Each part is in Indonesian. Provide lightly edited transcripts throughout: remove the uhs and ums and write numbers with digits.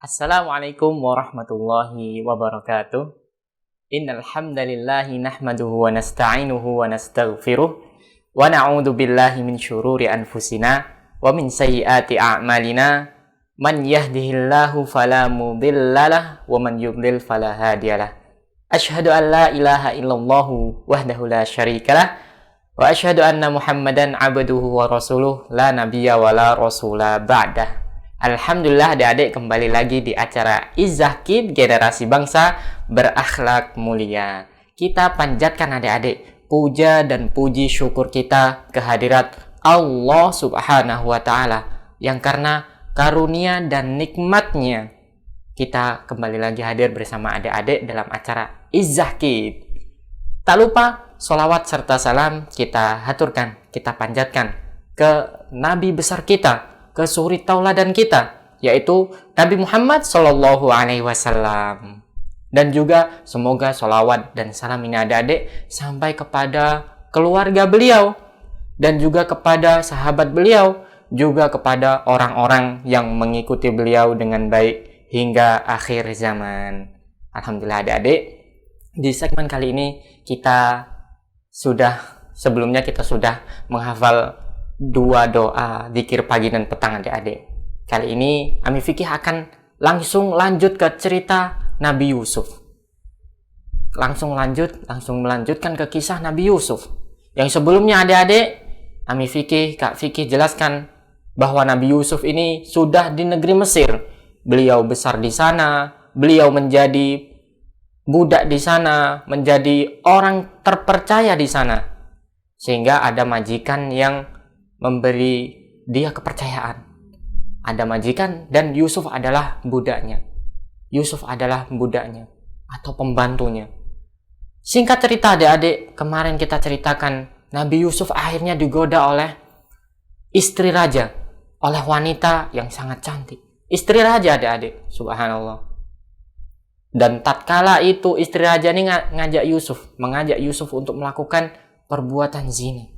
Assalamualaikum warahmatullahi wabarakatuh. Innal hamdalillahi nahmaduhu wa nasta'inuhu wa nastaghfiruh wa na'udzu billahi min syururi anfusina wa min sayyiati a'malina. Man yahdihillahu fala mudhillalah wa man yudlil fala hadiyalah. Asyhadu an la ilaha illallah wahdahu la syarikalah wa asyhadu anna Muhammadan abduhu wa rasuluh la nabiyya wa la rasula ba'dah. Alhamdulillah adik-adik kembali lagi di acara Izzah Kid Generasi Bangsa Berakhlak Mulia. Kita panjatkan adik-adik puja dan puji syukur kita kehadirat Allah Subhanahu wa Ta'ala, yang karena karunia dan nikmatnya kita kembali lagi hadir bersama adik-adik dalam acara Izzah Kid. Tak lupa sholawat serta salam kita haturkan, kita panjatkan ke Nabi besar kita, ke suri tauladan kita, yaitu Nabi Muhammad Sallallahu Alaihi Wasallam. Dan juga semoga sholawat dan salam ini adik-adik sampai kepada keluarga beliau, dan juga kepada sahabat beliau, juga kepada orang-orang yang mengikuti beliau dengan baik hingga akhir zaman. Alhamdulillah adik-adik, di segmen kali ini sebelumnya kita sudah menghafal 2 doa zikir pagi dan petang adik-adik. Kali ini Ami Fikih akan langsung lanjut ke cerita Nabi Yusuf. Langsung melanjutkan ke kisah Nabi Yusuf. Yang sebelumnya adik-adik, Ami Fikih, Kak Fikih jelaskan bahwa Nabi Yusuf ini sudah di negeri Mesir. Beliau besar di sana, beliau menjadi budak di sana, menjadi orang terpercaya di sana. Sehingga ada majikan yang memberi dia kepercayaan. Ada majikan dan Yusuf adalah budaknya. Yusuf adalah budaknya atau pembantunya. Singkat cerita adik-adik, kemarin kita ceritakan Nabi Yusuf akhirnya digoda oleh istri raja, oleh wanita yang sangat cantik. Istri raja adik-adik, subhanallah. Dan tatkala itu istri raja ini mengajak Yusuf untuk melakukan perbuatan zina.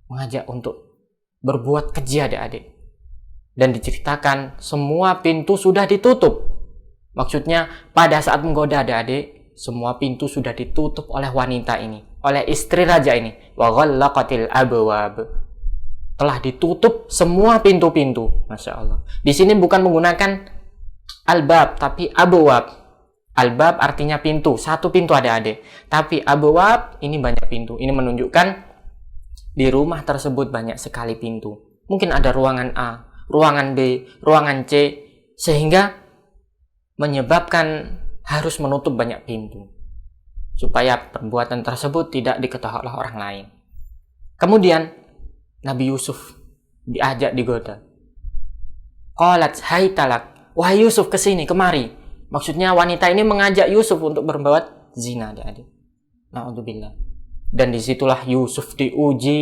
Mengajak untuk berbuat keji adik-adik. Dan diceritakan semua pintu sudah ditutup. Maksudnya pada saat menggoda adik-adik, semua pintu sudah ditutup oleh wanita ini, oleh istri raja ini. Wa ghallaqatil abwab. Telah ditutup semua pintu-pintu. Masya Allah. Di sini bukan menggunakan albab, tapi abwab. Albab artinya pintu, satu pintu adik-adik. Tapi abwab ini banyak pintu. Ini menunjukkan di rumah tersebut banyak sekali pintu. Mungkin ada ruangan A, ruangan B, ruangan C, sehingga menyebabkan harus menutup banyak pintu supaya perbuatan tersebut tidak diketahui oleh orang lain. Kemudian Nabi Yusuf diajak digoda. Qalat hai talak, wahai Yusuf kesini, kemari. Maksudnya wanita ini mengajak Yusuf untuk berbuat zina adik-adik. Na'udzubillah. Dan disitulah Yusuf diuji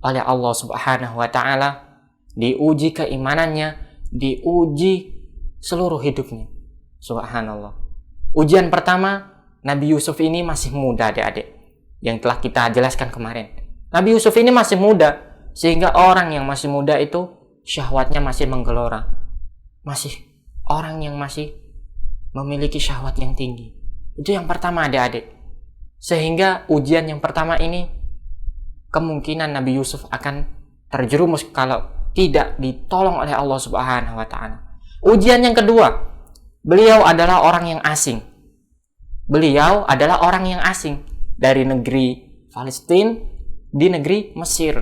oleh Allah Subhanahu wa Ta'ala, diuji keimanannya, diuji seluruh hidupnya. Subhanallah. Ujian pertama, Nabi Yusuf ini masih muda adik-adik, yang telah kita jelaskan kemarin. Nabi Yusuf ini masih muda, sehingga orang yang masih muda itu syahwatnya masih menggelora. Masih orang yang masih memiliki syahwat yang tinggi. Itu yang pertama adik-adik. Sehingga ujian yang pertama ini kemungkinan Nabi Yusuf akan terjerumus kalau tidak ditolong oleh Allah Subhanahu wa Ta'ala. Ujian yang kedua, beliau adalah orang yang asing. Beliau adalah orang yang asing dari negeri Palestina di negeri Mesir.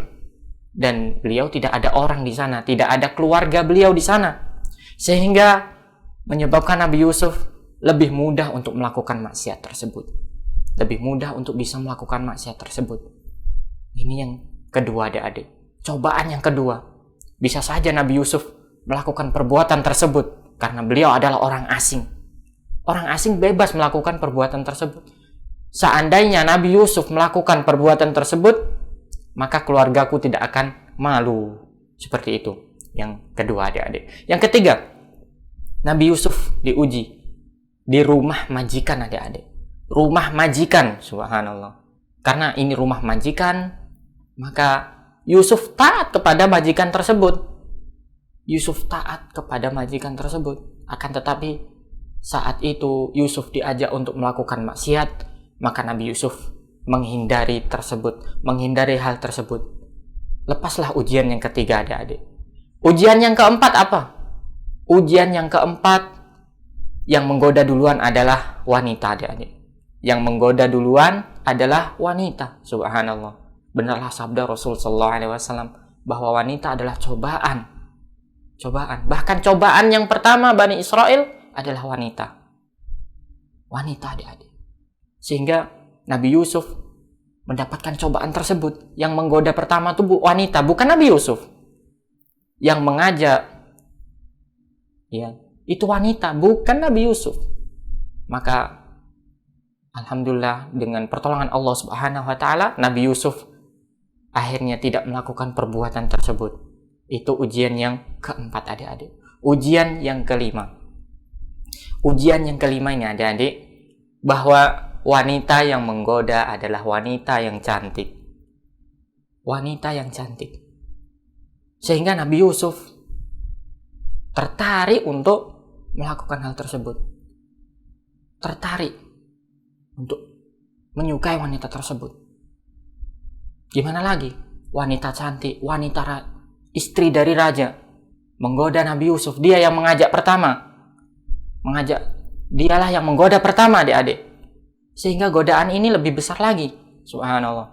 Dan beliau tidak ada orang di sana, tidak ada keluarga beliau di sana. Sehingga menyebabkan Nabi Yusuf lebih mudah untuk melakukan maksiat tersebut. Lebih mudah untuk bisa melakukan maksiat tersebut. Ini yang kedua adik-adik. Cobaan yang kedua. Bisa saja Nabi Yusuf melakukan perbuatan tersebut karena beliau adalah orang asing. Orang asing bebas melakukan perbuatan tersebut. Seandainya Nabi Yusuf melakukan perbuatan tersebut, maka keluargaku tidak akan malu. Seperti itu. Yang kedua adik-adik. Yang ketiga, Nabi Yusuf diuji di rumah majikan adik-adik. Rumah majikan, subhanallah. Karena ini rumah majikan, maka Yusuf taat kepada majikan tersebut. Yusuf taat kepada majikan tersebut. Akan tetapi saat itu Yusuf diajak untuk melakukan maksiat, maka Nabi Yusuf menghindari hal tersebut. Lepaslah ujian yang ketiga, adik-adik. Ujian yang keempat apa? Ujian yang keempat yang menggoda duluan adalah wanita, adik-adik. Yang menggoda duluan adalah wanita. Subhanallah. Benarlah sabda Rasul sallallahu alaihi wasallam bahwa wanita adalah cobaan. Bahkan cobaan yang pertama Bani Israel adalah wanita. Wanita, adik-adik. Sehingga Nabi Yusuf mendapatkan cobaan tersebut. Yang menggoda pertama itu wanita, bukan Nabi Yusuf. Yang mengajak, ya, itu wanita, bukan Nabi Yusuf. Maka alhamdulillah dengan pertolongan Allah Subhanahu wa taala, Nabi Yusuf akhirnya tidak melakukan perbuatan tersebut. Itu ujian yang keempat, adik-adik. Ujian yang kelima. Ujian yang kelima ini, adik-adik, bahwa wanita yang menggoda adalah wanita yang cantik. Wanita yang cantik. Sehingga Nabi Yusuf tertarik untuk melakukan hal tersebut. Tertarik untuk menyukai wanita tersebut. Gimana lagi? Wanita cantik, istri dari raja, menggoda Nabi Yusuf. Dia yang mengajak pertama. Dialah yang menggoda pertama, adik-adik. Sehingga godaan ini lebih besar lagi. Subhanallah.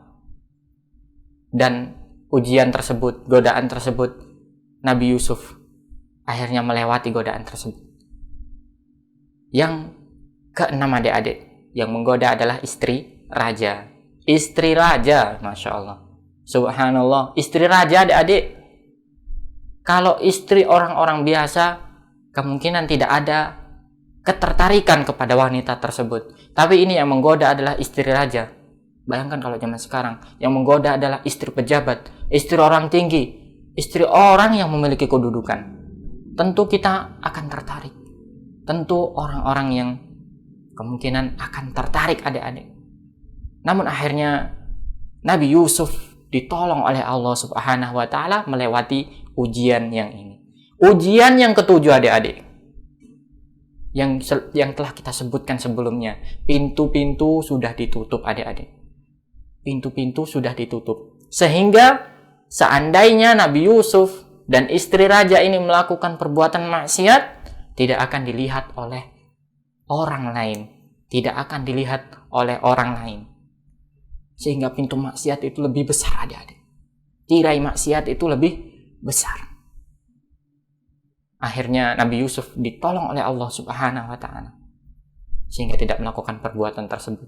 Dan ujian tersebut, godaan tersebut, Nabi Yusuf akhirnya melewati godaan tersebut. Yang keenam, adik-adik, yang menggoda adalah istri raja. Istri raja, Masya Allah. Subhanallah. Istri raja, adik-adik. Kalau istri orang-orang biasa, kemungkinan tidak ada ketertarikan kepada wanita tersebut. Tapi ini yang menggoda adalah istri raja. Bayangkan kalau zaman sekarang, yang menggoda adalah istri pejabat, istri orang tinggi, istri orang yang memiliki kedudukan. Tentu kita akan tertarik. Tentu orang-orang yang kemungkinan akan tertarik, adik-adik. Namun akhirnya Nabi Yusuf ditolong oleh Allah Subhanahu wa taala melewati ujian yang ini. Ujian yang ketujuh, adik-adik. Yang telah kita sebutkan sebelumnya, pintu-pintu sudah ditutup, adik-adik. Pintu-pintu sudah ditutup. Sehingga seandainya Nabi Yusuf dan istri raja ini melakukan perbuatan maksiat, tidak akan dilihat oleh orang lain. Tidak akan dilihat oleh orang lain. Sehingga pintu maksiat itu lebih besar, adik-adik. Tirai maksiat itu lebih besar. Akhirnya Nabi Yusuf ditolong oleh Allah Subhanahu wa taala sehingga tidak melakukan perbuatan tersebut.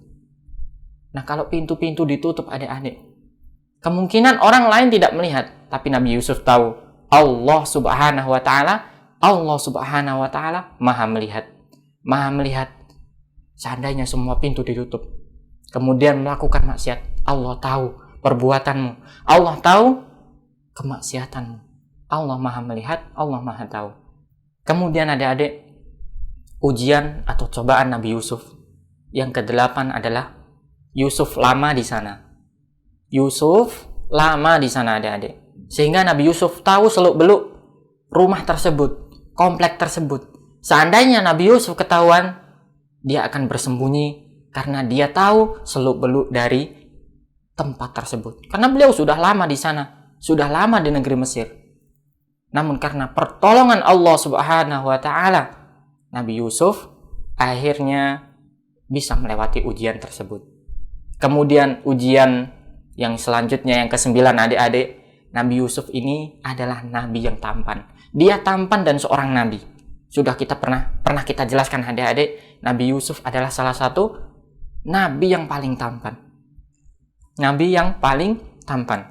Nah, kalau pintu-pintu ditutup, adik-adik, kemungkinan orang lain tidak melihat, tapi Nabi Yusuf tahu Allah Subhanahu wa taala Maha melihat. Seandainya semua pintu ditutup, kemudian melakukan maksiat, Allah tahu perbuatanmu, Allah tahu kemaksiatanmu. Allah Maha melihat, Allah Maha tahu. Kemudian adik-adik, ujian atau cobaan Nabi Yusuf yang ke-8 adalah Yusuf lama di sana. Yusuf lama di sana, adik-adik. Sehingga Nabi Yusuf tahu seluk-beluk rumah tersebut, komplek tersebut. Seandainya Nabi Yusuf ketahuan, dia akan bersembunyi karena dia tahu seluk-beluk dari tempat tersebut. Karena beliau sudah lama di sana, sudah lama di negeri Mesir. Namun karena pertolongan Allah Subhanahu wa taala, Nabi Yusuf akhirnya bisa melewati ujian tersebut. Kemudian ujian yang selanjutnya, yang ke-9, adik-adik, Nabi Yusuf ini adalah nabi yang tampan. Dia tampan dan seorang nabi. Sudah kita pernah kita jelaskan, adik-adik, Nabi Yusuf adalah salah satu nabi yang paling tampan. Nabi yang paling tampan.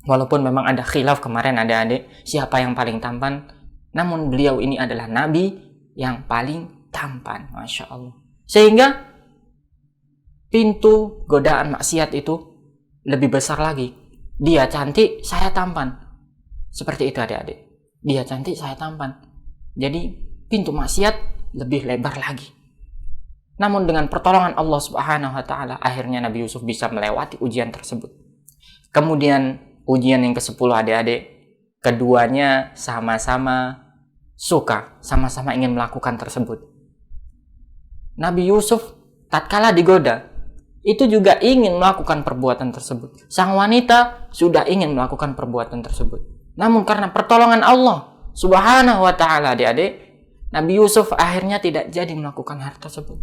Walaupun memang ada khilaf kemarin, adik-adik, siapa yang paling tampan, namun beliau ini adalah nabi yang paling tampan. Masya Allah. Sehingga pintu godaan maksiat itu lebih besar lagi. Dia cantik, saya tampan. Seperti itu, adik-adik. Dia cantik, saya tampan. Jadi pintu maksiat lebih lebar lagi. Namun dengan pertolongan Allah Subhanahu wa taala, akhirnya Nabi Yusuf bisa melewati ujian tersebut. Kemudian ujian yang ke-10, adik-adik, keduanya sama-sama suka, sama-sama ingin melakukan tersebut. Nabi Yusuf tatkala digoda, itu juga ingin melakukan perbuatan tersebut. Sang wanita sudah ingin melakukan perbuatan tersebut. Namun karena pertolongan Allah Subhanahu wa ta'ala, adik-adik, Nabi Yusuf akhirnya tidak jadi melakukan hal tersebut.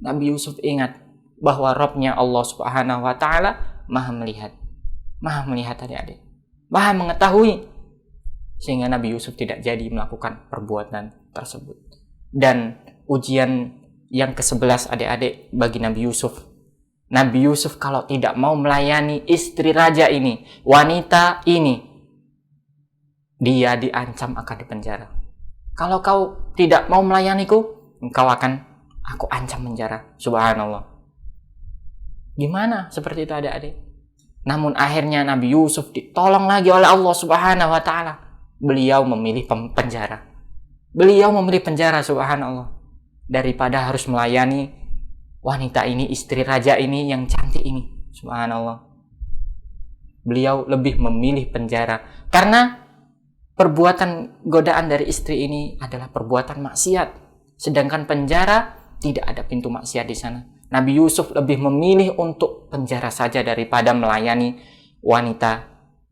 Nabi Yusuf ingat bahwa Rabb-Nya Allah Subhanahu wa ta'ala maha melihat. Maha melihat, adik-adik. Maha mengetahui. Sehingga Nabi Yusuf tidak jadi melakukan perbuatan tersebut. Dan ujian yang ke-11, adik-adik, bagi Nabi Yusuf. Nabi Yusuf kalau tidak mau melayani istri raja ini, wanita ini, dia diancam akan dipenjara. Kalau kau tidak mau melayaniku, aku ancam penjara. Subhanallah. Gimana seperti itu, adik-adik? Namun akhirnya Nabi Yusuf ditolong lagi oleh Allah Subhanahu wa ta'ala. Beliau memilih penjara. Beliau memilih penjara, subhanallah. Daripada harus melayani wanita ini, istri raja ini yang cantik ini, subhanallah. Beliau lebih memilih penjara karena perbuatan godaan dari istri ini adalah perbuatan maksiat, sedangkan penjara tidak ada pintu maksiat di sana. Nabi Yusuf lebih memilih untuk penjara saja daripada melayani wanita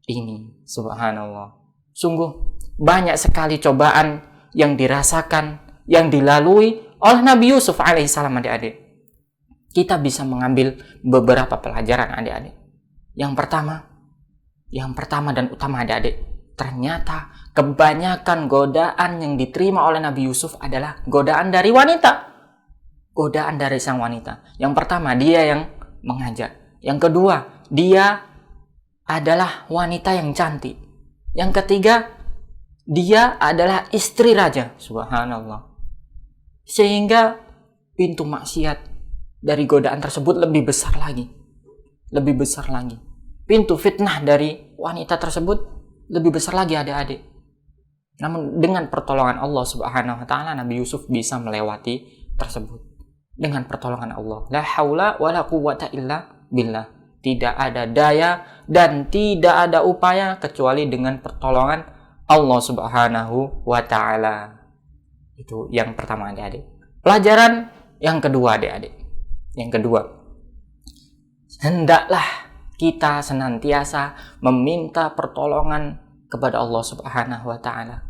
ini, subhanallah. Sungguh banyak sekali cobaan yang dirasakan, yang dilalui oleh Nabi Yusuf alaihissalam, adik-adik. Kita bisa mengambil beberapa pelajaran, adik-adik. Yang pertama dan utama, adik-adik, ternyata kebanyakan godaan yang diterima oleh Nabi Yusuf adalah godaan dari wanita. Godaan dari sang wanita. Yang pertama, dia yang mengajak. Yang kedua, dia adalah wanita yang cantik. Yang ketiga, dia adalah istri raja. Subhanallah. Sehingga pintu maksiat dari godaan tersebut lebih besar lagi. Lebih besar lagi. Pintu fitnah dari wanita tersebut lebih besar lagi, adik-adik. Namun dengan pertolongan Allah Subhanahu wa ta'ala, Nabi Yusuf bisa melewati tersebut. Dengan pertolongan Allah. La haula wa la quwwata illa billah. Tidak ada daya dan tidak ada upaya kecuali dengan pertolongan Allah Subhanahu wa ta'ala. Itu yang pertama, adik-adik. Pelajaran yang kedua, adik-adik. Yang kedua, hendaklah kita senantiasa meminta pertolongan kepada Allah Subhanahu wa ta'ala.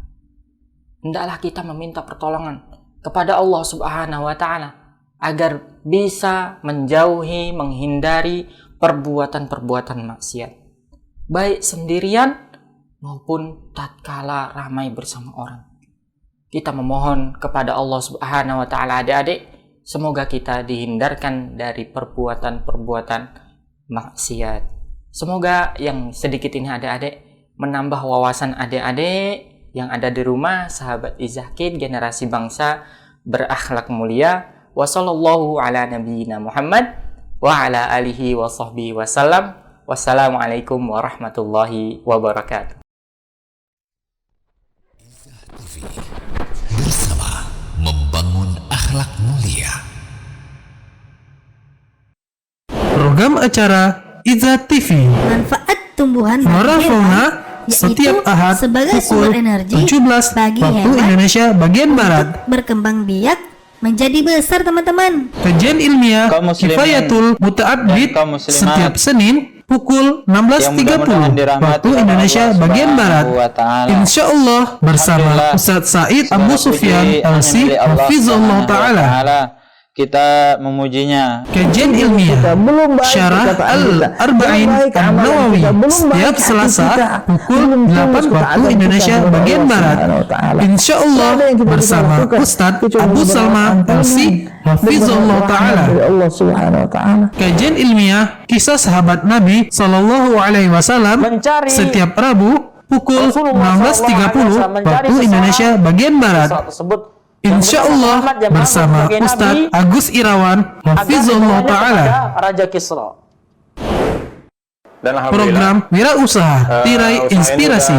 Hendaklah kita meminta pertolongan kepada Allah Subhanahu wa ta'ala agar bisa menjauhi, menghindari perbuatan-perbuatan maksiat, baik sendirian maupun tatkala ramai bersama orang. Kita memohon kepada Allah Subhanahu wa ta'ala, adik-adik, semoga kita dihindarkan dari perbuatan-perbuatan maksiat. Semoga yang sedikit ini, adik-adik, menambah wawasan adik-adik yang ada di rumah, sahabat Izahkid, generasi bangsa berakhlak mulia. Wa sallallahu ala nabiyyina Muhammad wa ala alihi wa sahbihi wasallam. Wassalamualaikum warahmatullahi wabarakatuh. Bersama membangun akhlak mulia. Program acara Izzah TV. Manfaat tumbuhan Flora Fauna yaitu setiap Ahad sebagai pukul sumber energi 17 bagi waktu hewan Indonesia bagian barat. berkembang biak menjadi besar, teman-teman. Kajian ilmiah Kaum muslimin Kifayatul Muta'abbid dan kaum muslimat setiap Senin pukul 16.30 waktu Indonesia bagian barat. Insya Allah bersama Ustadz Said Abu Sufyan LC Hafizullah Ta'ala. Kita memujinya. Kajian ilmiah Syarah Al-Arba'in An-Nawawi setiap Selasa pukul 8 waktu Indonesia bagian barat. Insya Allah bersama Ustadz Abu Salma LC Hafizullah Ta'ala. Kajian ilmiah Kisah Sahabat Nabi Sallallahu Alaihi Wasallam setiap Rabu pukul 16.30 waktu Indonesia bagian barat. Insya Allah bersama Ustadz Agus Irawan Hafizullah Ta'ala. Raja Kisra. Dan Program Wirausaha Tirai Inspirasi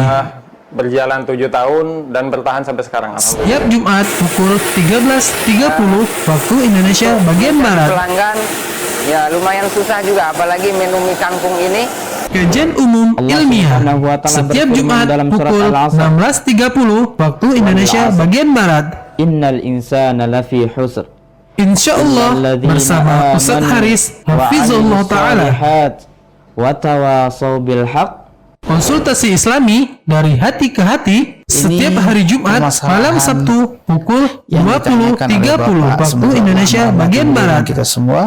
berjalan 7 tahun dan bertahan sampai sekarang. setiap Jumat pukul 13.30 waktu Indonesia bagian barat. Pelanggan ya lumayan susah juga, apalagi menu mie kangkung ini Kajian umum Allah ilmiah Subhanahu wa Ta'ala setiap berfirman Jumat dalam surat pukul Al-Asr. 16.30 waktu Indonesia bagian Barat. Innal insana lafi husr. Insya Allah bersama Ustaz Haris Hafizullah Ta'ala. Wa tawasaw bil haq. Konsultasi Islami dari hati ke hati setiap hari Jumat malam Sabtu pukul 20.30 waktu Indonesia bagian Barat.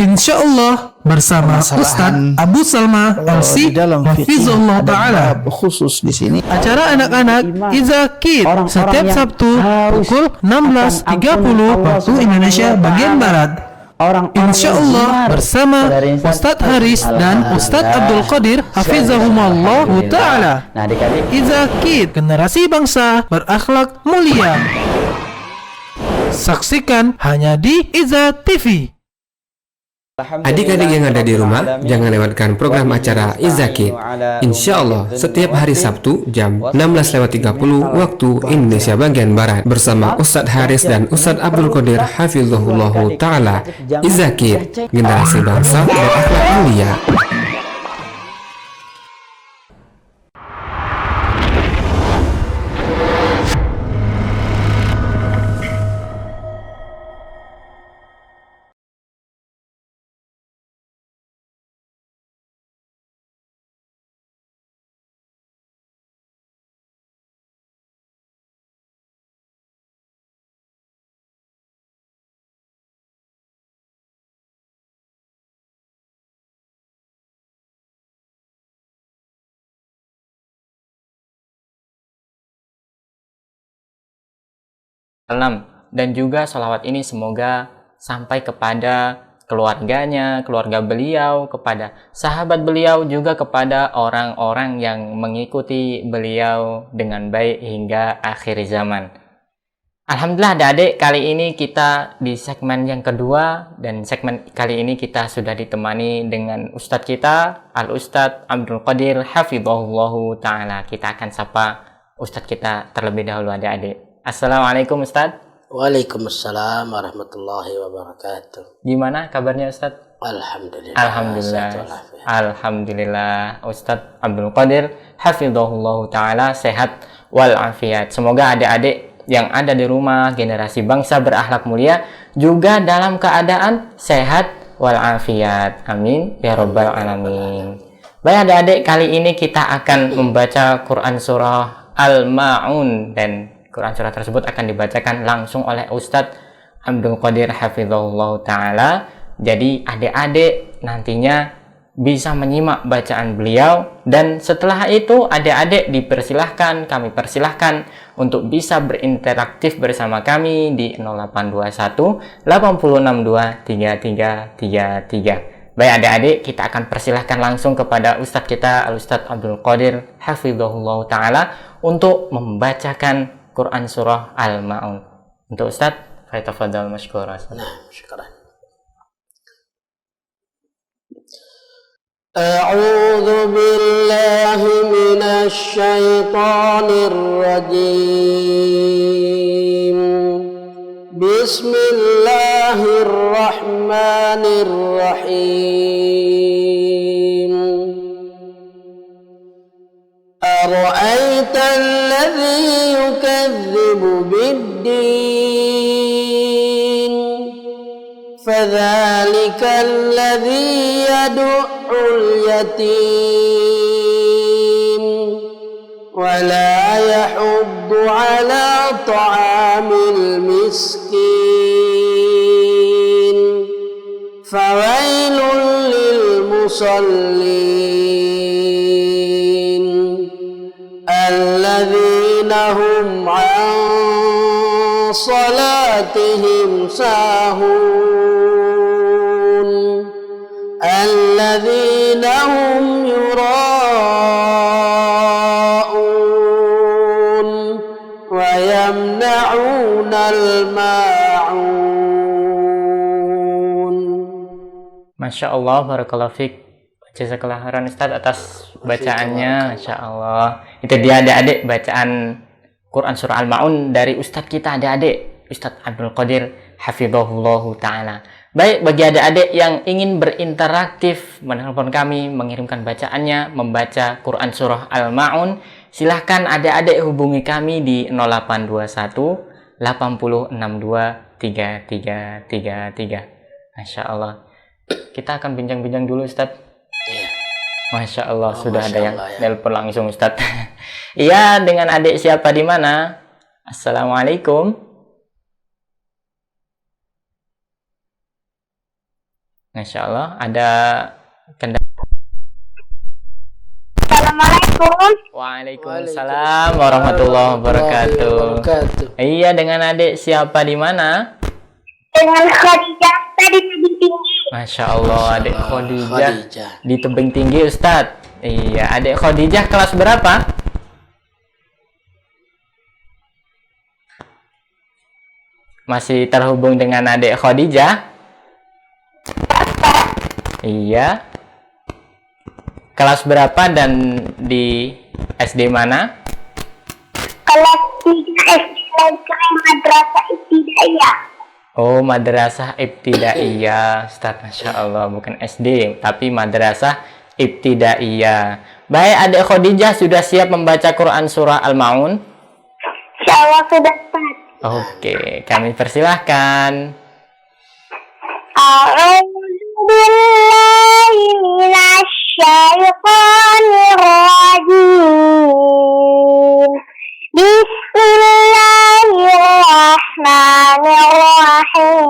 Insya Allah bersama Ustadz Abu Salma LC Hafizullah Ta'ala. Khusus di sini Acara anak-anak Izakir setiap Sabtu pukul 16.30 waktu Indonesia bagian Barat. Insya Allah bersama Ustadz Haris dan Ustadz Abdul Qadir Hafizahumullah Ta'ala. Nah, adik-adik, Izakir, generasi bangsa berakhlak mulia. Saksikan hanya di Iza TV. Adik-adik yang ada di rumah, jangan lewatkan program acara Izakir. Insya Allah, setiap hari Sabtu jam 16.30 waktu Indonesia bagian Barat bersama Ustadz Haris dan Ustadz Abdul Qadir Hafizahullah Ta'ala. Izakir, generasi bangsa berakhlak mulia. Dan juga sholawat ini semoga sampai kepada keluarganya, keluarga beliau, kepada sahabat beliau, juga kepada orang-orang yang mengikuti beliau dengan baik hingga akhir zaman. Alhamdulillah adik-adik, kali ini kita di segmen yang kedua, dan segmen kali ini kita sudah ditemani dengan Ustadz kita, Al-Ustadz Abdul Qadir Hafizahullah Ta'ala. Kita akan sapa Ustadz kita terlebih dahulu adik-adik. Assalamualaikum Ustadz. Waalaikumsalam warahmatullahi wabarakatuh. Gimana kabarnya Ustadz? Alhamdulillah. Alhamdulillah. Alhamdulillah Ustadz Abdul Qadir Hafizahullah Ta'ala sehat walafiat. Semoga adik-adik yang ada di rumah generasi bangsa berakhlak mulia juga dalam keadaan sehat walafiat. Amin ya rabbal alamin. Baik adik-adik, kali ini kita akan membaca Quran surah Al-Ma'un, dan Quran surah tersebut akan dibacakan langsung oleh Ustadz Abdul Qadir Hafizahullah Ta'ala. Jadi adik-adik nantinya bisa menyimak bacaan beliau, dan setelah itu adik-adik dipersilahkan, kami persilahkan untuk bisa berinteraktif bersama kami di 0821 8062 3333. Baik adik-adik, kita akan persilahkan langsung kepada Ustadz kita, Al-Ustadz Abdul Qadir Hafizahullah Ta'ala, untuk membacakan Quran surah Al-Ma'un. Untuk Ustadz, falyatafadhal mashkura. Nah, syukran. A'udzu billahi minasy syaithanir rajim. Bismillahirrahmanirrahim. Ara'aita alladhi yukadzibu bid-din, fadzalika alladhi yad'ul yatim wa la yahuddu ala ta'amil miskin, fawailul lil musallin alladzina hum an salatihim sahun alladzina hum yura'un wa yamna'unal ma'un. Masya Allah, barakallahu fiik. Jazakallah khairan Ustadz atas bacaannya. Masya Allah. Itu dia adik-adik bacaan Quran surah Al-Ma'un dari Ustadz kita adik-adik, Ustadz Abdul Qadir Hafizahullah Ta'ala. Baik, bagi adik-adik yang ingin berinteraktif, menelpon kami, mengirimkan bacaannya, membaca Quran Surah Al-Ma'un, silahkan adik-adik hubungi kami di 0821 8062 3333. Masya Allah. Kita akan bincang-bincang dulu, Ustadz. Masya Allah, sudah ada yang nelpon langsung, Ustadz. Iya, dengan adik siapa di mana? Assalamualaikum. Masya Allah, ada kendala. Assalamualaikum. Waalaikumsalam warahmatullahi wabarakatuh. Iya, dengan adik siapa di mana? Dengan Khadijah tadi tebing tinggi. Masya Allah, adik Khadijah di tebing tinggi, Ustadz. Iya, adik Khadijah kelas berapa? Masih terhubung dengan adik Khadijah? Iya. Kelas berapa dan di SD mana? Kelas 3 SD Negeri Madrasah Ibtidaiyah. Oh, Madrasah Ibtidaiyah, Ustaz. Masya Allah, bukan SD, tapi Madrasah Ibtidaiyah. Baik, adik Khadijah sudah siap membaca Quran Surah Al-Ma'un? Insyaallah sudah, Ustaz. Oke, kami persilahkan. A'udzubillahi minasyaitonir rajim. Bismillahirrahmanirrahim.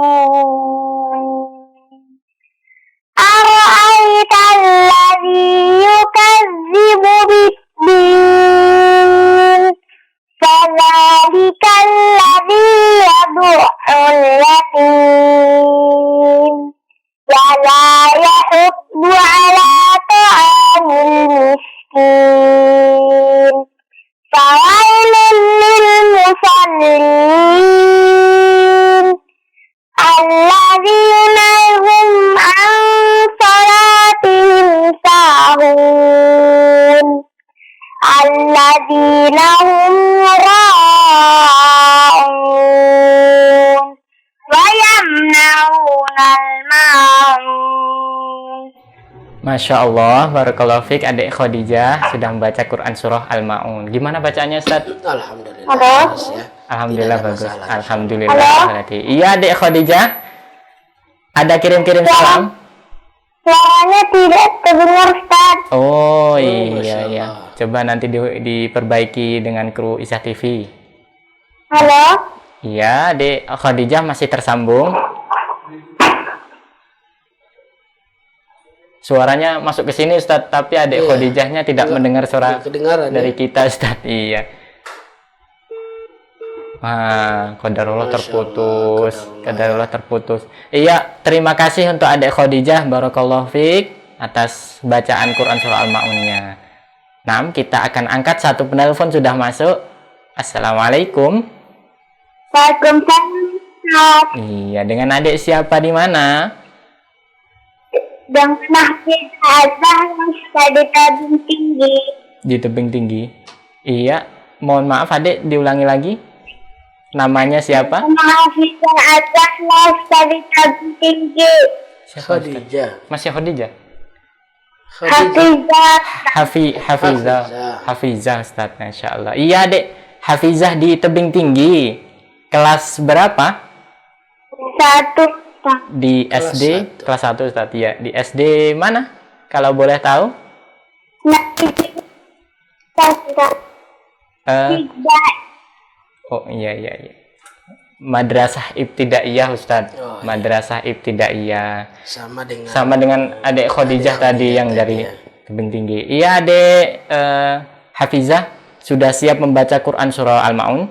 Ara'aital ladzi yukazzibu bid-din. Fadzalikal ladzi yad'ul yatim. ولا يحض على طعام المسكين فويل للمصلين الذين هم عن صلاتهم ساهون الذين هم يراءون ويمنعون الماعون. Masya Allah, barakallahu fiik, adik Khadijah sudah membaca Quran Surah Al-Ma'un. Gimana bacaannya, Ustaz? Alhamdulillah. Halo? Alhamdulillah, Tidak ada bagus. masalah. Alhamdulillah. Halo? Berarti. Iya, adik Khadijah. Ada kirim-kirim salam? Suaranya tidak terdengar, Ustaz. Oh, Masya iya, iya. Allah. Coba nanti diperbaiki dengan kru Isah TV. Halo? Iya, adik Khadijah masih tersambung. Suaranya masuk ke sini, Ustaz, tapi adik Iya. Khadijahnya tidak mendengar suara Kedengaran dari ya? kita, Ustaz. Iya. Wah, qadarullah Masya terputus. Allah, Qadarullah terputus. Iya, terima kasih untuk adik Khadijah, barakallahu fiik, atas bacaan Quran Surah Al-Ma'unnya. Nah, kita akan angkat satu penelpon sudah masuk. Assalamualaikum. Waalaikumsalam, Ustaz. Iya, dengan adik siapa di mana? Dengan Hafiz Azhar yang sudah di tebing tinggi. Di tebing tinggi. Iya, mohon maaf adik, diulangi lagi. Namanya siapa? Dengan Hafiz Azhar yang sudah di tebing tinggi. Siapa, Ustaz? Khadijah. Masih Khadijah? Hafizah Hafizah. Hafizah, Ustaz. Masya Allah. Iya, adik. Hafizah di tebing tinggi. Kelas berapa? 1. Di SD kelas 1, Ustaz. Ya, di SD mana? Kalau boleh tahu? Nah, tidak. Oh, iya, iya, iya. Madrasah Ibtidaiyah, Ustaz. Oh, iya. Madrasah Ibtidaiyah. Sama Dengan adik Khadijah tadi yang dari ya. tebing tinggi. Iya, adik Hafizah sudah siap membaca Quran Surah Al-Ma'un?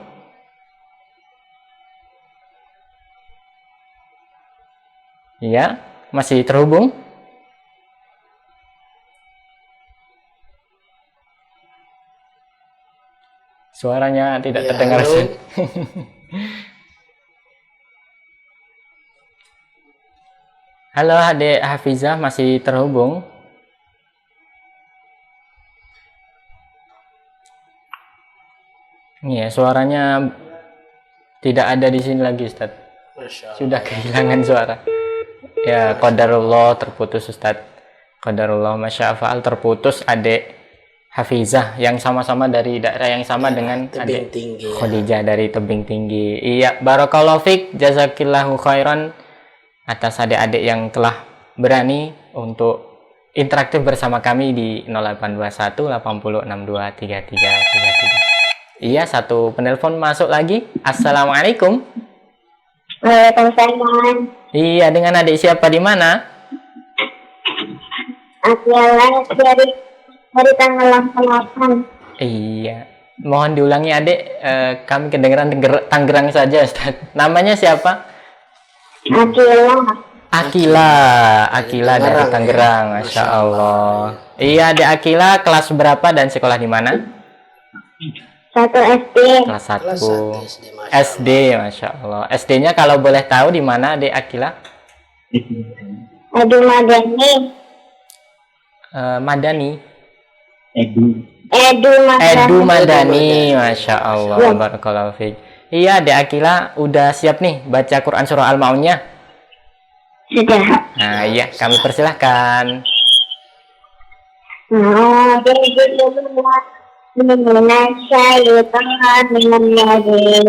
Iya, masih terhubung? Suaranya tidak Ya, terdengar. halo. Halo, adik Hafizah masih terhubung? Iya, suaranya tidak ada di sini lagi, Ustaz. Masya Allah. Sudah kehilangan suara. Ya, qadarullah terputus Ustadz. Qadarullah masya'afa'al terputus adik Hafizah yang sama-sama dari daerah yang sama dengan adik Khadijah dari Tebing Tinggi. Iya, barakallahu fiik, jazakillahu khairan atas adik-adik yang telah berani untuk interaktif bersama kami di 0821 80 62 33 33. Iya, satu penelpon masuk lagi. Assalamualaikum. Waalaikumsalam. Iya, dengan adik siapa di mana? Akilah dari tanggal 8. Iya, mohon diulangi adik, kami kedengeran Tangerang saja Ustaz. Namanya siapa? Akila dari Tangerang, Masya Allah. Iya, adik Akila kelas berapa dan sekolah di mana? 1 SD. Kelas 1 SD, Masya Allah. SD-nya kalau boleh tahu di mana adik Akila? Edu Madani. Madani. Edu Madani, Masya Allah, barakallahu fiik. Iya, adik Akila udah siap nih baca Quran surah Al-Ma'unnya? Sudah. Nah, iya, kami persilahkan. Bismillahirrahmanirrahim.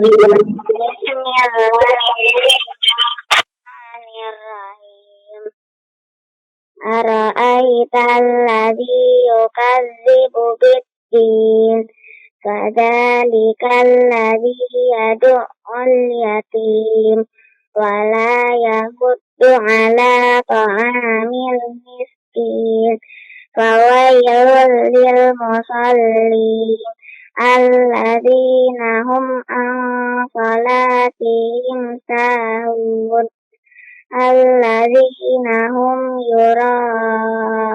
Ara'aital ladzi yukadzibu bid-din kadzalikal ladzi yad'ul yatim wala yahuddu ala ta'amil miskin fawailul lil musallin alladzina hum an salatihim sahun alladzina hum yura'un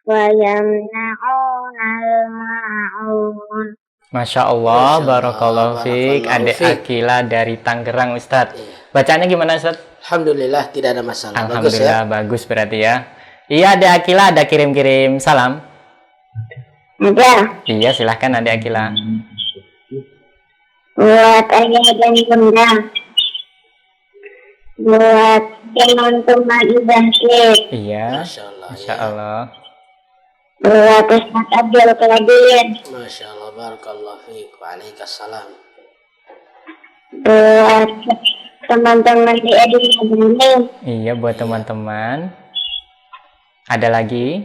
wa yamna'unal ma'un. Masya Allah, barakallahu fiik, adik Akila dari Tangerang Ustadz. Bacaannya gimana Ustadz? Alhamdulillah tidak ada masalah. Alhamdulillah, bagus berarti ya. Iya, adik Akila ada kirim-kirim salam? Ada. Iya, silahkan adik Akila. Buat ayah dan bunda, buat teman-teman Ibahid, Iya, Masya Allah. buat Ustaz Abdul Qadir, Masya Allah, barakallahu fiik, waalaikumsalam. buat teman-teman di Edu Madani, Iya, buat teman-teman. Ada lagi?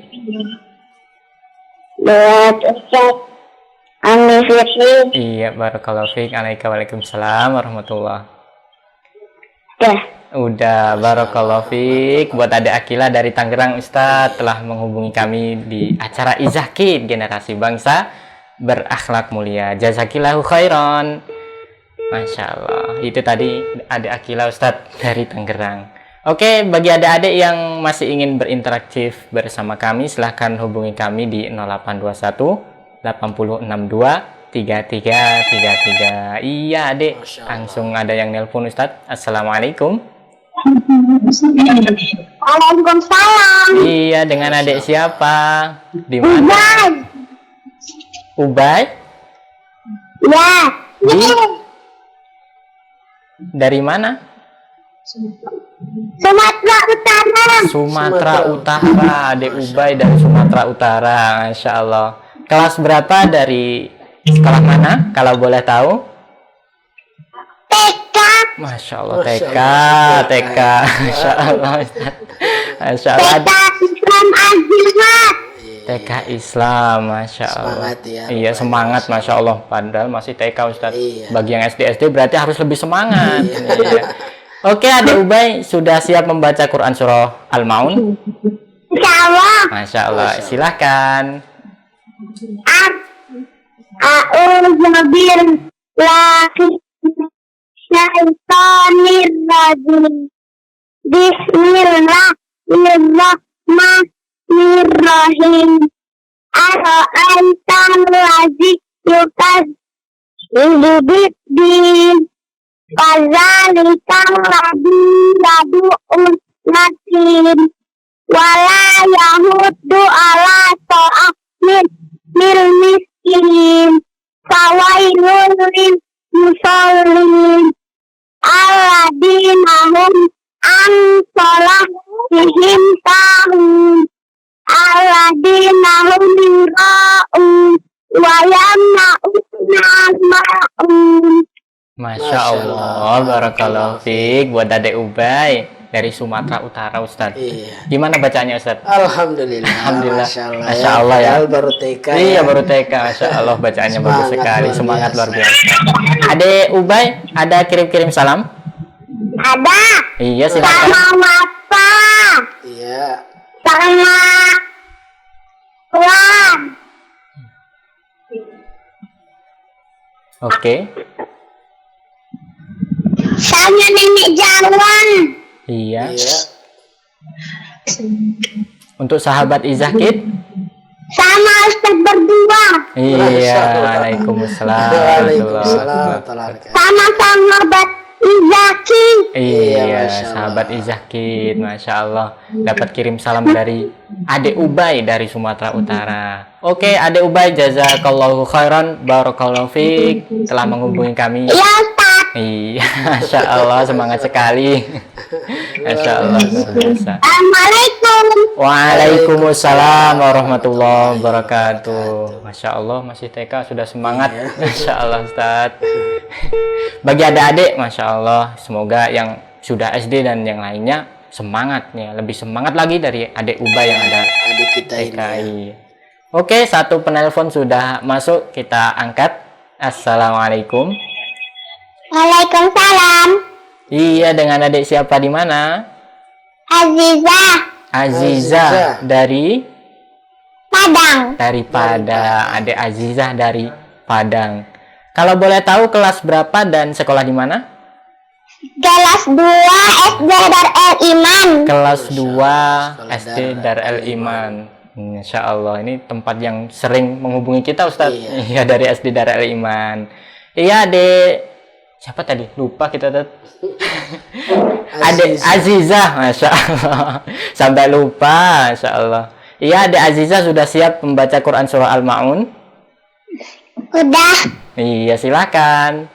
buat Ustaz Ami Firsi. Iya, barakallahu fiik. Waalaikumsalam warahmatullah. Udah, barakallahu fiik. Buat adik Akila dari Tangerang Ustadz telah menghubungi kami di acara Izakid Generasi Bangsa Berakhlak Mulia. Jazakillahu khairan. Masya Allah. Itu tadi adik Akila Ustadz dari Tangerang. Oke, bagi adik-adik yang masih ingin berinteraktif bersama kami, silahkan hubungi kami di 0821 8062 3333. Iya, adik. Langsung ada yang nelpon Ustadz. Assalamualaikum. Waalaikumsalam. Iya, dengan adik siapa? Di mana? Ubay? Ya. Dari mana? Sumatera Utara. Sumatera Utara, adik Ubay dari Sumatera Utara. Masya Allah. Kelas berapa dari sekolah mana? Kalau boleh tahu? TK. Masya Allah, TK. Masya Allah, Ustaz. Masya Allah. TK Islam Azimat. TK Islam, Masya Allah. Semangat ya. Iya, semangat, Masya Allah. Padahal masih TK, Ustaz. Iya. Bagi yang SD berarti harus lebih semangat. Iya. Oke, adik Ubay sudah siap membaca Quran surah Al-Maun? Insyaallah. Masya Allah, silahkan. A'udzubillahi Bismillahirrahmanirrahim. Ara'aital ladzi yukadzibu bid-din fadzalikal ladzi yad'ul yatim wala yahuddu ala ta'amil miskin fawailul lil musallin alladzina hum an ويمنعون الماعون. Masya Allah, barakallahu fiik buat Adek Ubay dari Sumatera Utara, Ustaz. Iya. Gimana bacanya, Ustaz? Alhamdulillah. Alhamdulillah. Masya Allah ya. ya. Baru TK Iya, ya. baru TK. Masya Allah, bacaannya bagus Semangat sekali. luar Semangat biasa. luar biasa. Adek Ubay, ada kirim-kirim salam? Ada Iya, silakan. sama Papa, Iya. sama Tuan, Oke. sama Nenek Jawan, Iya. Iya. Untuk sahabat Izakid? sama Ustaz berdua, Iya, Waalaikumsalam. Waalaikumsalam. Waalaikumsalam. sama sahabat Izaki. Iya, Masya Allah. sahabat Izakid, Masya Allah. Dapat kirim salam dari Adek Ubay dari Sumatera Utara. Oke, Adek Ubay, jazakallahu khairan, barakallahu fiik telah menghubungi kami. Ya Ustaz. Iya, Masya Allah, semangat sekali. Masya Allah, luar biasa. Assalamualaikum. Waalaikumsalam warahmatullahi wabarakatuh. Masya Allah, masih TK sudah semangat. Masya Allah, Ustaz. Bagi adik-adik, Masya Allah, semoga yang sudah SD dan yang lainnya semangatnya lebih semangat lagi dari adik Ubay yang ada Adik kita ini. Ya. TKI. Oke, satu penelpon sudah masuk, kita angkat. Assalamualaikum. Waalaikumsalam. Iya, dengan adik siapa di mana? Azizah Aziza dari Padang. Padang. Adik Azizah dari Padang. Kalau boleh tahu kelas berapa dan sekolah di mana? Kelas 2 SD Darul Iman. Kelas 2 Sekolah SD Darul Iman. Insya Allah, ini tempat yang sering menghubungi kita, Ustadz. Iya, dari SD Darul Iman. Iya, adik. Siapa tadi? Lupa kita tadi. Adik Azizah, Masya Allah. Sampai lupa, Masya Allah. Iya, adik Azizah sudah siap membaca Quran Surah Al-Ma'un? Udah. Iya, silakan.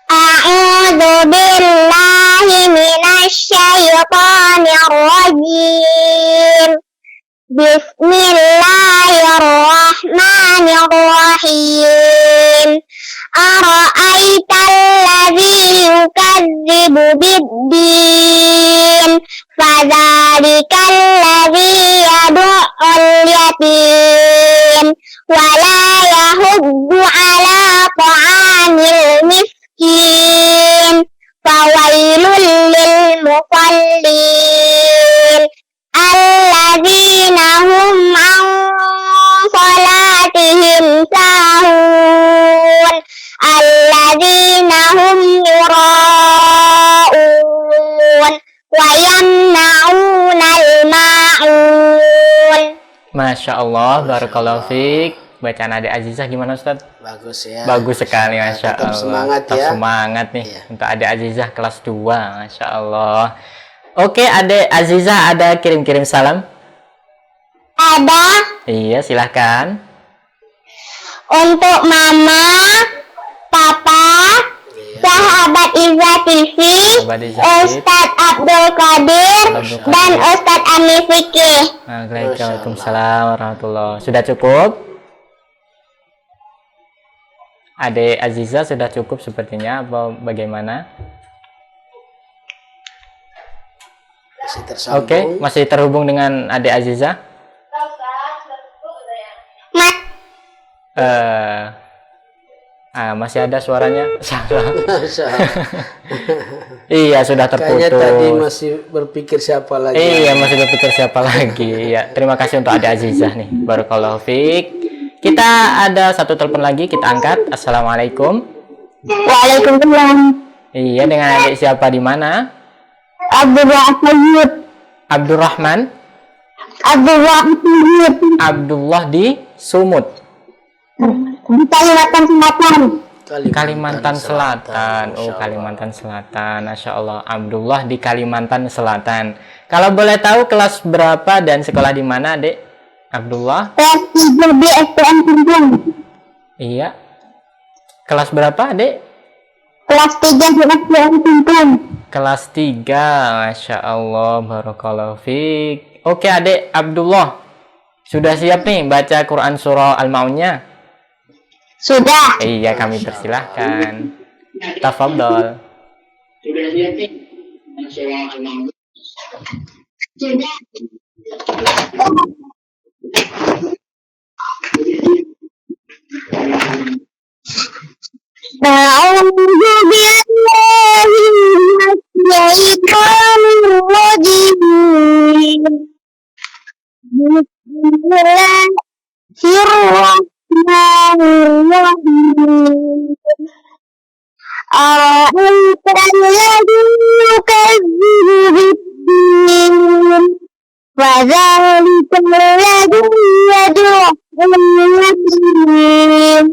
A'udzu billahi minasyaitonir rajim. Bismillahirrahmanirrahim. Ara'aital ladzi yukadzibu bid-din. Fadzalikal ladzi yad'ul yatim. Wala yahuddu ala ta'amil miskin. Fawailul lil muqallin. Alladzina hum an salatihim sahun. Alladzina hum yura'un. Wa yamna'unal ma'un. Masya Allah, barakallahu fiik. Bacaan adik Azizah gimana, Ustaz? Bagus ya. Bagus sekali, Masya Tetap Allah. semangat Tetap ya. semangat nih Iya. untuk adik Azizah kelas 2, Masya Allah. Oke, adik Azizah ada kirim-kirim salam? Ada Iya, silahkan. untuk Mama, Papa, sahabat Iza TV, Sahabat Iza TV. Ustadz Abdul Qadir, Abdul Qadir. dan Ustadz Ami Fikih. Waalaikumsalam warahmatullahi. Sudah cukup? Adik Azizah sudah cukup sepertinya, apa bagaimana? Masih tersambung. Oke, masih terhubung dengan adik Azizah? Masih ada suaranya? Salah. Masya Allah. Iya, sudah Kayaknya terputus. tadi masih berpikir siapa lagi. Iya, masih berpikir siapa lagi. Iya, terima kasih untuk adik Azizah nih. Barakallahu fiik. Kita ada satu telepon lagi, kita angkat. Assalamualaikum. Waalaikumsalam. Iya, dengan adik siapa di mana? Abdurrahman. Abdurrahman. Abdurrahman. Abdullah di Sumut, Di Kalimantan Selatan. Kalimantan Selatan. Oh, Kalimantan Selatan. Masya Allah. Abdullah di Kalimantan Selatan. Kalau boleh tahu kelas berapa dan sekolah di mana, Dek? Abdullah? Kelas 3 di STM Singgung. Iya. Kelas berapa, Dek? Kelas 3 di STM Singgung. Kelas 3. Masya Allah. Barakallahu fiik. Oke, Adek Abdullah. Sudah siap nih baca Quran surah Al-Maunnya? Sudah. Iya, kami persilahkan. Tafadhol. Sudah siap nih. Sudah. أعوذ بالله من الشيطان الرجيم بسم الله الرحمن الرحيم أرأيت الذي يكذب بالدين فذلك الذي يدعو اليتيم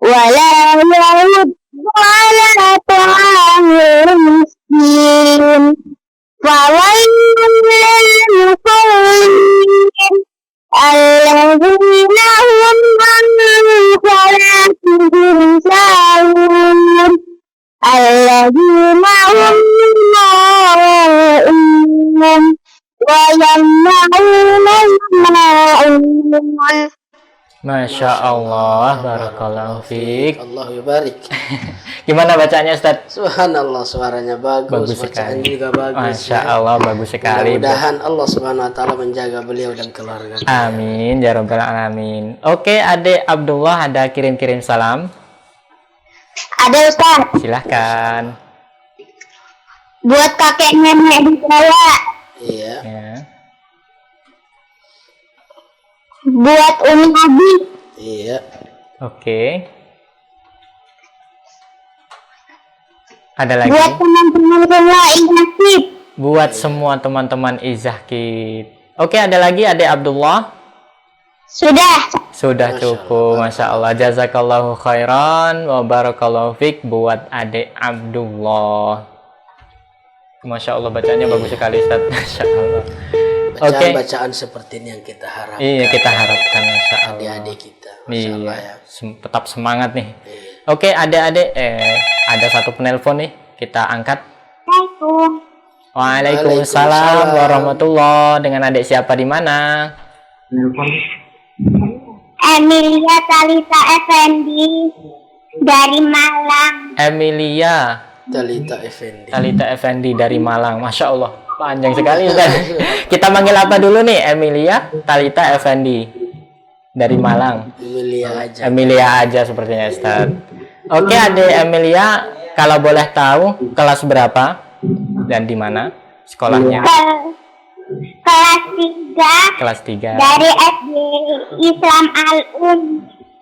ولا يرد على طعام المسكين فويل للمصلين الذين هم عن صلاتهم ساهون الذين هم يراءون ويمنعون الماعون. Masya Allah, barakallahu fiik. Allah yubarik. Gimana bacanya Ustaz? Subhanallah, suaranya bagus, Bagus bacaan sekali. juga bagus. Masya Allah, bagus sekali. Mudah-mudahan Allah Subhanahu wa taala menjaga beliau dan keluarga. Amin ya rabbal alamin. Oke, Adik Abdullah ada kirim-kirim salam. Ada Ustaz, Silahkan. buat kakek nenek di Jawa, Iya. Ya. buat Umi Abi, Iya. Oke. Ada lagi? buat teman-teman semua Ignasib. Buat semua teman-teman Izahkid. Oke, ada lagi Adik Abdullah? Sudah. Sudah cukup, Masya Allah. Jazakallahu khairan wa barakallahu fiik buat Adik Abdullah. Masya Allah, bacanya bagus sekali Ustaz. Masya Allah. Oke. Bacaan seperti ini yang kita harapkan. Iya, kita harapkan Masya Allah. Adik-adik kita. Masya Iya, Allah ya. tetap semangat nih. Oke, adik-adik, ada satu penelpon nih, kita angkat. Assalamualaikum. Waalaikumsalam warahmatullah. Dengan adik siapa di mana? Emilia Talita Effendi dari Malang. Emilia Talita Effendi dari Malang. Masya Allah, panjang sekali Ustaz. Kita manggil apa dulu nih? Emilia Talita Effendi dari Malang. Emilia aja sepertinya Ustaz. Oke, adik Emilia, kalau boleh tahu kelas berapa dan di mana sekolahnya? Kelas 3. Kelas 3. Dari SD Islam Al-Um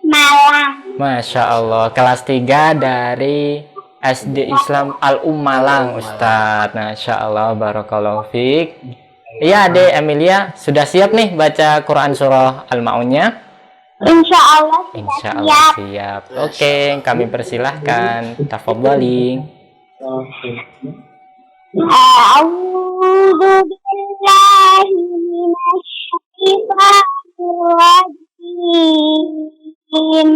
Malang. Masya Allah, kelas 3 dari SD Islam Al-Um Malang, Ustadz. Masya Allah, barakallahu fiik. Iya, adik Emilia, sudah siap nih baca Quran surah Al-Ma'unnya? Insya Allah Insya Allah siap. Oke, kami persilahkan. Tafadhali. A'udzu billahi minasyaitonir rajim.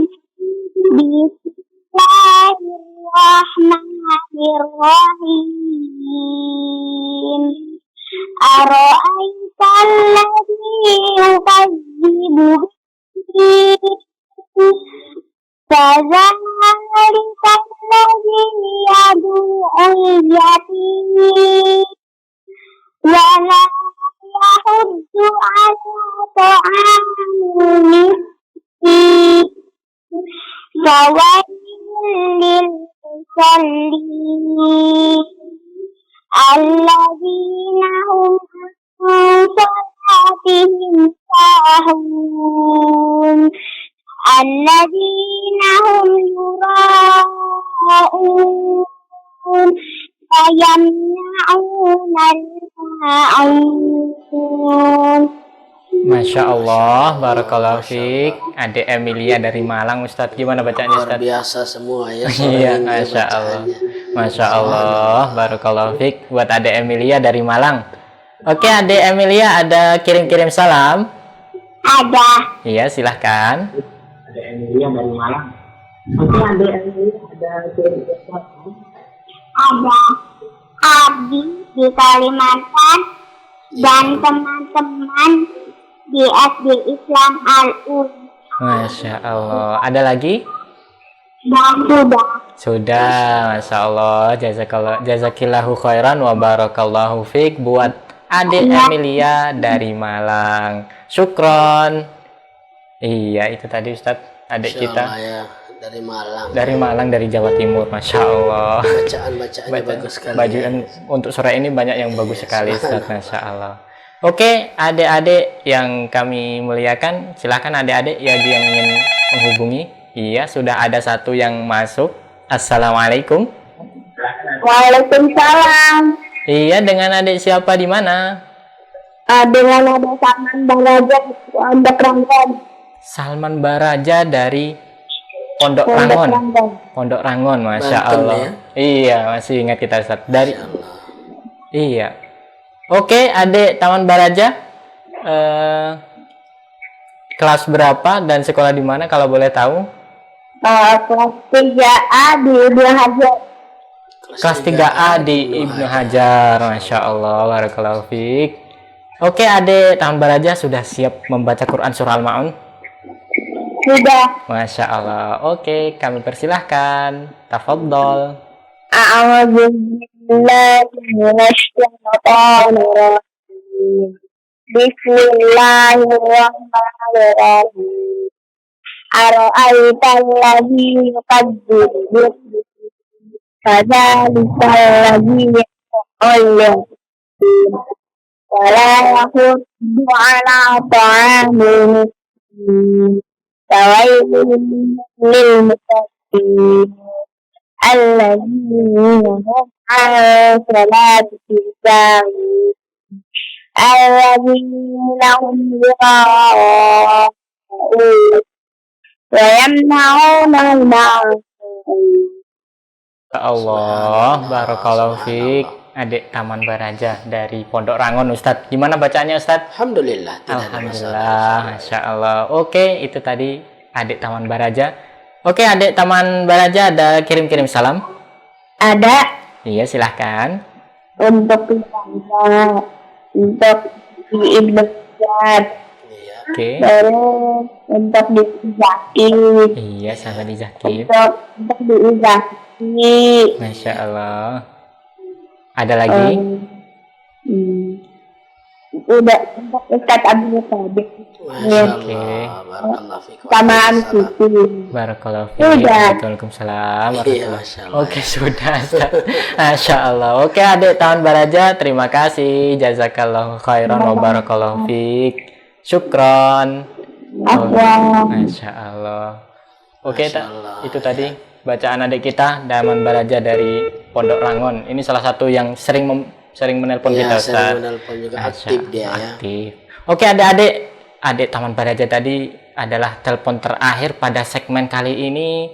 Bismillahirrahmanirrahim. Ara'aital ladzi yukadzibu فذلك الذي يدعو اليتيم ولا يحض على طعام المسكين فويل للمصلين الذين هم عن صلاتهم ساهون الذين هم يراءون ويمنعون الماعون. Masya Allah, barakallahu fiik. Adik Emilia dari Malang, Ustadz. Gimana bacanya, Ustadz? Luar biasa semua ya. Iya, Masya Allah. Masya Allah, barakallahu fiik. Buat adik Emilia dari Malang. Oke, adik Emilia ada kirim-kirim salam? Ada. Iya, silahkan. Ada Emilia dari Malang. Oke, adik Emilia ada kirim-kirim salam? Ada Abi di Kalimantan dan teman-teman di SD Islam Al-Ul. Masya Allah. Ada lagi? Dan sudah. Sudah, Masya Allah. Jazakillahu khairan wa barakallahu fiik buat adik Emilia dari Malang. Syukron. Iya, itu tadi Ustadz, adik Masya kita. Allah ya, dari Malang. Dari Malang, dari Jawa Timur. Masya Allah. Bacaan-bacaannya bagus sekali. Bajuan untuk sore ini banyak yang bagus sekali, Ustadz. Masya Allah. Oke, adik-adik yang kami muliakan, silakan adik-adik yang ingin menghubungi. Iya, sudah ada satu yang masuk. Assalamualaikum. Waalaikumsalam. Iya, dengan adik siapa di mana? Dengan ada Salman Baraja Pondok Rangon. Salman Baraja dari Pondok Rangon. Pondok Rangon, Masya Banten, Allah. ya? Iya, masih ingat kita Ustaz. Dari Iya. Oke, adik Taman Baraja. Kelas berapa dan sekolah di mana kalau boleh tahu? Kelas 3A di Ibnu Hajar. Kelas 3A di Ibnu Hajar. Masya Allah, barakallahu fiik. Oke, adik Taman Baraja sudah siap membaca Quran surah Al-Ma'un? Sudah. Masya Allah. Oke, kami persilahkan. Tafadhol. A'udzu billahi minasyaitonir rajim. Bismillahirrahmanirrahim. Ara'aital ladzi yukadzibu fadzalika alladzi yaqulu wala yahuddu ala ta'amil miskin fawailun lil muttaqin alladzina hum 'an salatihim sahun alladzina hum yura'un wa yamna'una al-ma'ruf. Allah, barakallahu fiik. Adik Taman Baraja dari Pondok Rangon, Ustadz. Gimana bacanya, Ustadz? Alhamdulillah. Alhamdulillah, Masya Allah. Oke, itu tadi adik Taman Baraja. Oke, adik Taman Baraja ada kirim-kirim salam? Ada. Iya, silahkan. Untuk keluarga, untuk di Ibnu Hajar. Oke. Terus untuk di Zaki. Iya, sama di Zakir. Untuk di Zaki. Masya Allah. Ada lagi? Udah untuk Ustadz Abdul Qadir. Oke. Sama Anusuti. Barakallahu fiik. Sudah. Waalaikumsalam. Iya, Masya Allah. Oke, sudah. Masya Allah. Oke, adik Taman Baraja, terima kasih. Jazakallahu khairan wa barakallahu fiik. Syukron. Masya Allah. Oke, itu tadi bacaan adik kita Taman Baraja dari Pondok Rangon. Ini salah satu yang sering menelpon kita, Ustaz. Sering menelpon juga, aktif dia ya. Aktif. Oke, adik Taman Baraja tadi adalah telepon terakhir pada segmen kali ini.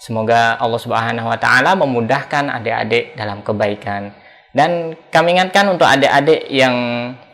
Semoga Allah Subhanahu wa taala memudahkan adik-adik dalam kebaikan. Dan kami ingatkan untuk adik-adik yang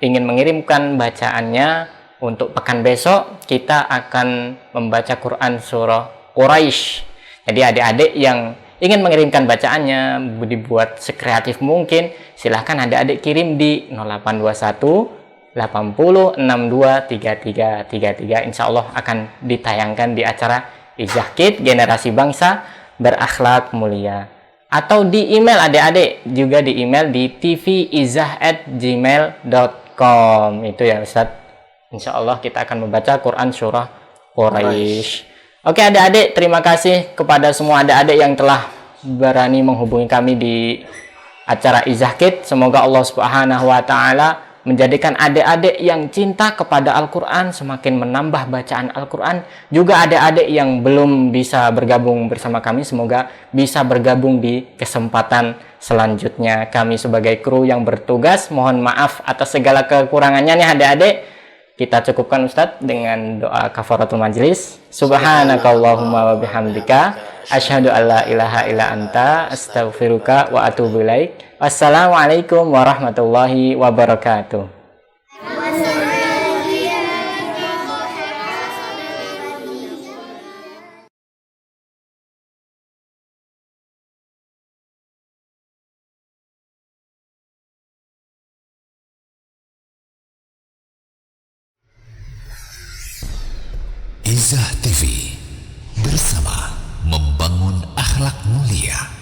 ingin mengirimkan bacaannya, untuk pekan besok kita akan membaca Quran surah Quraisy. Jadi adik-adik yang ingin mengirimkan bacaannya dibuat sekreatif mungkin, silahkan adik-adik kirim di 0821 80 62 3333. Insya Allah akan ditayangkan di acara Izahkit Generasi Bangsa Berakhlak Mulia. Atau di email adik-adik, juga di email di tvizah@gmail.com. Itu ya Ustadz. Insya Allah kita akan membaca Quran surah Quraisy. Oke adik-adik, terima kasih kepada semua adik-adik yang telah berani menghubungi kami di acara Izahkit. Semoga Allah Subhanahu wa taala menjadikan adik-adik yang cinta kepada Al-Quran semakin menambah bacaan Al-Quran. Juga adik-adik yang belum bisa bergabung bersama kami, semoga bisa bergabung di kesempatan selanjutnya. Kami sebagai kru yang bertugas mohon maaf atas segala kekurangannya nih adik-adik. Kita cukupkan Ustadz dengan doa kafaratul majlis. Subhanakallahumma wa bihamdika asyhadu alla ilaha illa anta astaghfiruka wa atubu ilaik. Wassalamualaikum warahmatullahi wabarakatuh. Izzah TV bersama membangun akhlak mulia.